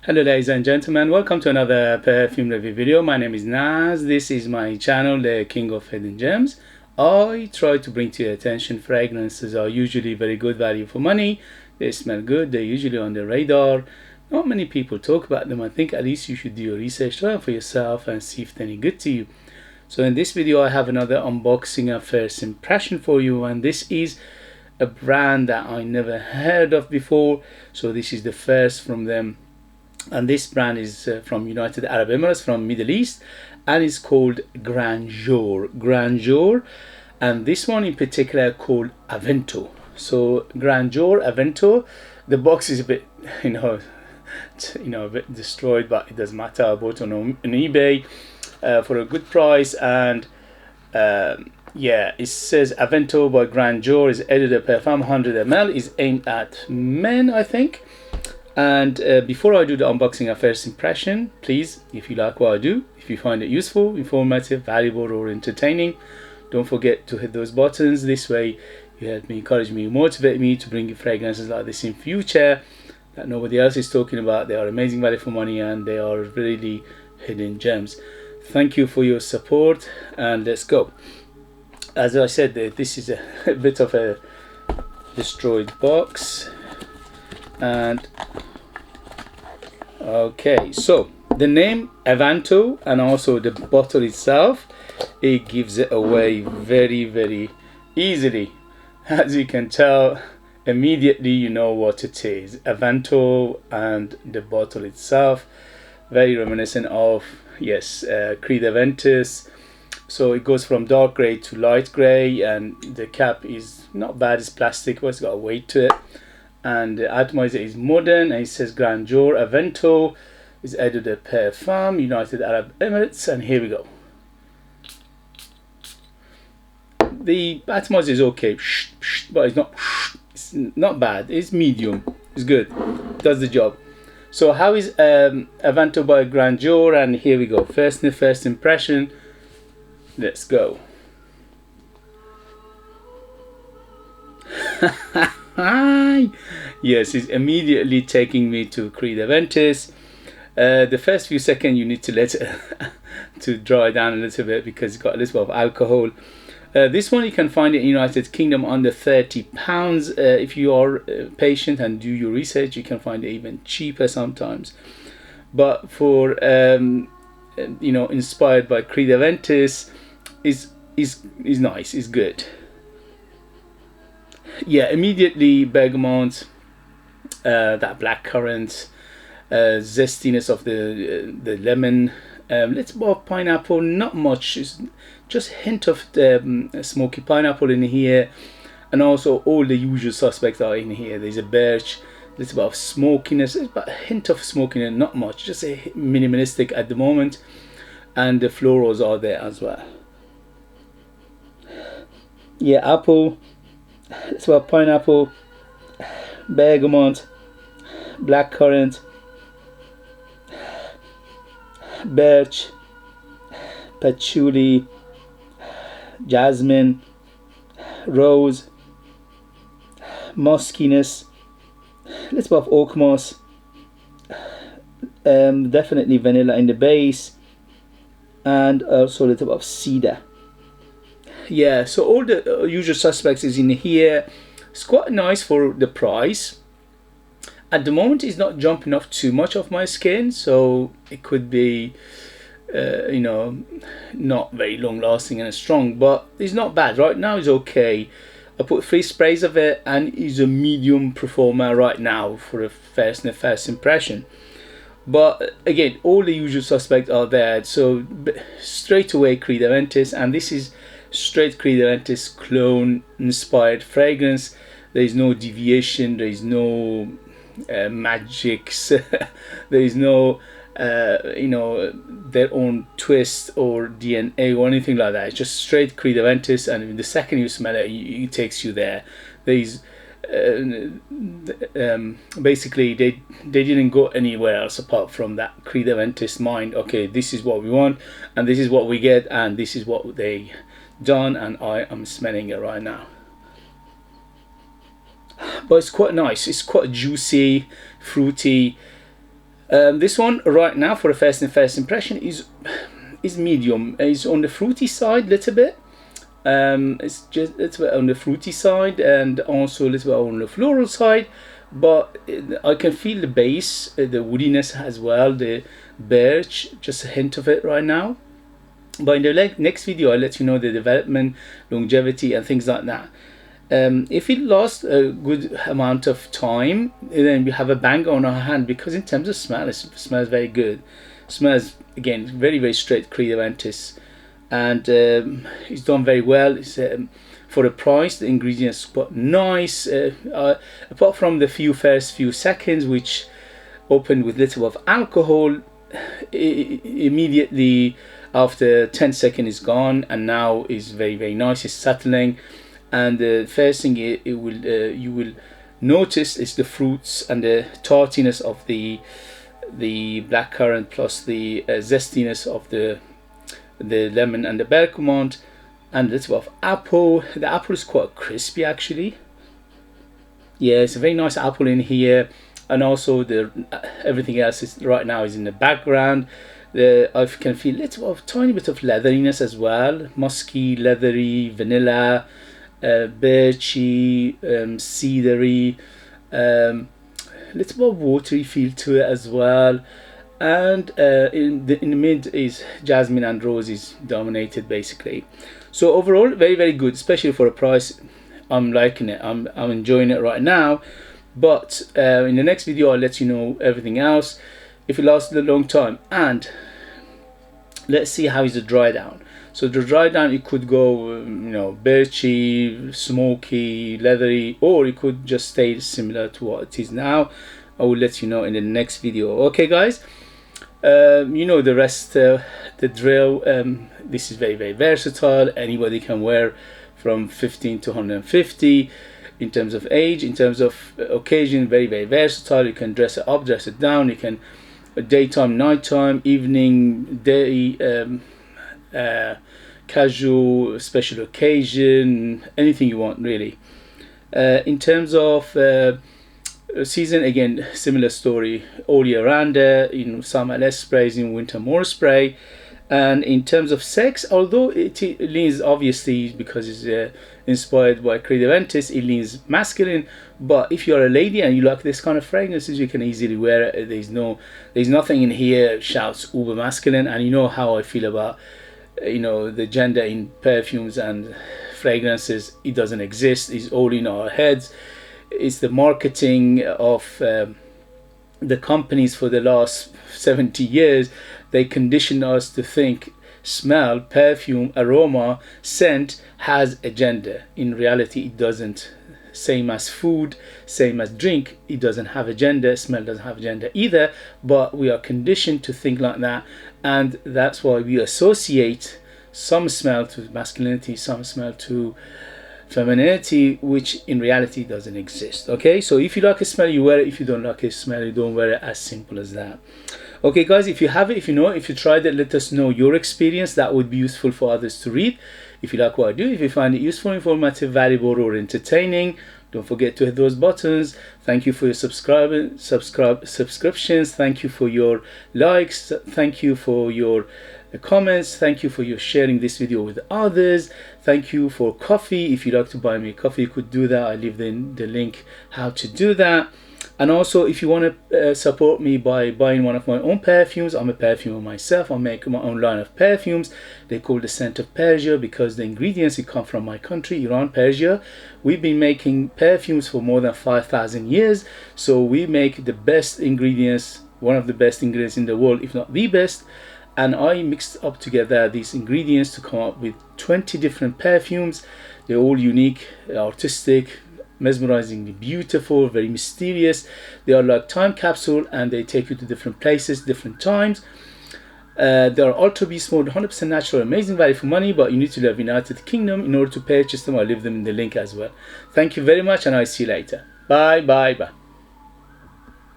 Hello ladies and gentlemen, welcome to another perfume review video. My name is Naz. This is my channel, the King of Hidden Gems. I try to bring to your attention fragrances are usually very good value for money. They smell good, they're usually on the radar. Not many people talk about them. I think at least you should do your research, try it for yourself and see if they're any good to you. So in this video I have another unboxing and first impression for you, and this is a brand that I never heard of before. So this is the first from them. And this brand is from United Arab Emirates, from Middle East, and it's called Grandeur. And this one in particular called Avento. So Grandeur, Avento. The box is a bit, a bit destroyed, but it doesn't matter. I bought it on eBay for a good price, and yeah, it says Avento by Grandeur is edited perfume 100 ml, is aimed at men, I think. And before I do the unboxing, a first impression, please, if you like what I do, if you find it useful, informative, valuable or entertaining, don't forget to hit those buttons. This way you help me, encourage me, motivate me to bring you fragrances like this in future that nobody else is talking about. They are amazing value for money and they are really hidden gems. Thank you for your support, and let's go. As I said, this is a bit of a destroyed box. And okay, so the name Avento and also the bottle itself, it gives it away very easily. As you can tell, immediately you know what it is. Avento, and the bottle itself very reminiscent of, yes, Creed Aventus. So it goes from dark gray to light gray, and the cap is not bad, it's plastic, but it's got a weight to it. And the atomizer is modern, and it says Grandeur Avento is edited perfume, United Arab Emirates, and here we go. The atomizer is okay, but it's not bad, it's medium, it's good, does the job. So how is Avento by Grandeur? And here we go, first impression, let's go. Yes, it's immediately taking me to Creed Aventus. The first few seconds you need to let it to dry down a little bit because it's got a little bit of alcohol. This one you can find in United Kingdom under £30. If you are patient and do your research, you can find it even cheaper sometimes. But for inspired by Creed Aventus, is nice, is good. Yeah, immediately bergamot, that blackcurrant, zestiness of the lemon, little bit of pineapple, not much, it's just hint of the smoky pineapple in here, and also all the usual suspects are in here. There's a birch, little bit of smokiness, but a hint of smokiness, not much, just a minimalistic at the moment, and the florals are there as well. Yeah, apple, it's about pineapple, bergamot, blackcurrant, birch, patchouli, jasmine, rose, muskiness, little bit of oak moss, definitely vanilla in the base, and also a little bit of cedar. Yeah, so all the usual suspects is in here. It's quite nice for the price. At the moment it's not jumping off too much of my skin, so it could be not very long lasting and strong, but it's not bad. Right now it's okay. I put 3 sprays of it and it's a medium performer right now for a first impression. But again, all the usual suspects are there, so straight away Creed Aventus, and this is straight Creed Aventus clone inspired fragrance. There is no deviation, there is no magics, there is no their own twist or DNA or anything like that. It's just straight Creed Aventus, and the second you smell it, it takes you there. There is basically they didn't go anywhere else apart from that Creed Aventus mind. Okay, this is what we want and this is what we get and this is what they done, and I am smelling it right now. But it's quite nice, it's quite juicy, fruity, This one right now for a first impression is medium. It's on the fruity side a little bit. It's just a little bit on the fruity side and also a little bit on the floral side, but I can feel the base, the woodiness as well, the birch, just a hint of it right now. But in the next video I'll let you know the development, longevity and things like that. If it lasts a good amount of time, then we have a bang on our hand, because in terms of smell, it smells very good. Smells, again, very straight Creed Aventus, and it's done very well. It's for the price, the ingredients quite nice, apart from the first few seconds which opened with little of alcohol. Immediately after 10 seconds is gone, and now is very nice. It's settling, and the first thing you will notice is the fruits and the tartiness of the blackcurrant, plus the zestiness of the lemon and the bergamot, and a little bit of apple. The apple is quite crispy actually. Yeah, it's a very nice apple in here, and also the everything else is right now is in the background. I can feel a little of tiny bit of leatheriness as well, musky, leathery, vanilla, birchy, cedary, little bit of watery feel to it as well, and in the mid is jasmine and rose is dominated basically. So overall very good, especially for a price. I'm liking it. I'm enjoying it right now, but in the next video I'll let you know everything else, if it lasts a long time. And let's see how is the dry down. So the dry down, it could go you know, birchy, smoky, leathery, or it could just stay similar to what it is now. I will let you know in the next video. Okay guys, you know the rest, the drill. This is very versatile. Anybody can wear from 15 to 150 in terms of age. In terms of occasion, very versatile. You can dress it up, dress it down. You can daytime, nighttime, evening, day, casual, special occasion, anything you want really. In terms of season, again, similar story, all year round. In summer less sprays, in winter more spray. And in terms of sex, although it leans, obviously because it's inspired by Creed Aventus, it leans masculine, but if you're a lady and you like this kind of fragrances, you can easily wear it. There's nothing in here shouts uber masculine. And you know how I feel about, you know, the gender in perfumes and fragrances. It doesn't exist. It's all in our heads. It's the marketing of the companies for the last 70 years. They condition us to think smell, perfume, aroma, scent has a gender. In reality it doesn't. Same as food, same as drink, it doesn't have a gender. Smell doesn't have a gender either, but we are conditioned to think like that, and that's why we associate some smell to masculinity, some smell to femininity, which in reality doesn't exist. Okay, so if you like a smell, you wear it. If you don't like a smell, you don't wear it. As simple as that. Okay guys, if you have it, if you know it, if you tried it, let us know your experience. That would be useful for others to read. If you like what I do, if you find it useful, informative, valuable or entertaining, don't forget to hit those buttons. Thank you for your subscriptions. Thank you for your likes. Thank you for your comments. Thank you for your sharing this video with others. Thank you for coffee. If you'd like to buy me a coffee, you could do that. I leave the link how to do that. And also, if you want to support me by buying one of my own perfumes, I'm a perfumer myself. I make my own line of perfumes. They call the scent of Persia because the ingredients come from my country, Iran, Persia. We've been making perfumes for more than 5,000 years. So we make the best ingredients, one of the best ingredients in the world, if not the best. And I mixed up together these ingredients to come up with 20 different perfumes. They're all unique, artistic, mesmerizingly beautiful, very mysterious. They are like time capsule, and they take you to different places, different times. They are ultra beast mode, 100% natural, amazing value for money, but you need to live in the United Kingdom in order to purchase them. I'll leave them in the link as well. Thank you very much, and I'll see you later. Bye.